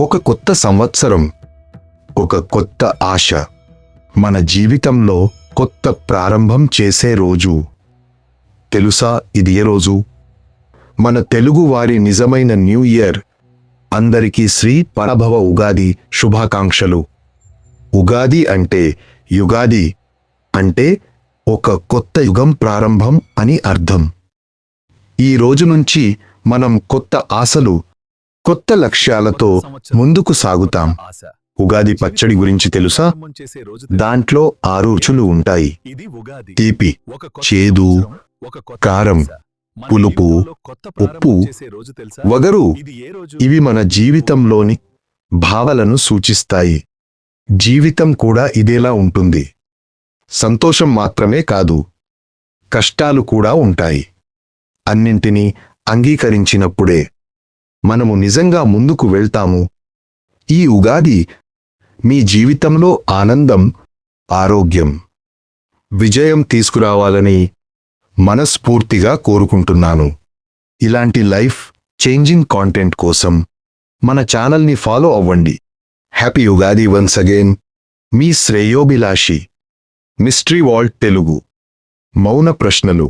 ఒక కొత్త సంవత్సరం, ఒక కొత్త ఆశ, మన జీవితంలో కొత్త ప్రారంభం చేసే రోజు. తెలుసా ఇది ఏ రోజు? మన తెలుగు వారి నిజమైన న్యూ ఇయర్. అందరికీ శ్రీ పరభవ ఉగాది శుభాకాంక్షలు. ఉగాది అంటే యుగాది అంటే ఒక కొత్త యుగం ప్రారంభం అని అర్థం. ఈ రోజు నుంచి మనం కొత్త ఆశలు, కొత్త లక్ష్యాలతో ముందుకు సాగుతాం. ఉగాది పచ్చడి గురించి తెలుసా? దాంట్లో 6 రుచులు ఉంటాయి. తీపి, చేదు, కారం, పులుపు, ఉప్పు, వగరు. ఇవి మన జీవితంలోని భావాలను సూచిస్తాయి. జీవితం కూడా ఇదేలా ఉంటుంది. సంతోషం మాత్రమే కాదు, కష్టాలు కూడా ఉంటాయి. అన్నింటినీ అంగీకరించినప్పుడే మనము నిజంగా ముందుకు వెళ్తాము. ఈ ఉగాది మీ జీవితంలో ఆనందం, ఆరోగ్యం, విజయం తీసుకురావాలని మనస్ఫూర్తిగా కోరుకుంటున్నాను. ఇలాంటి లైఫ్ చేంజింగ్ కాంటెంట్ కోసం మన ఛానల్ని ఫాలో అవ్వండి. Happy Ugadi once again. మీ శ్రేయోభిలాషి. Mystery Vault Telugu. మౌన ప్రశ్నలు.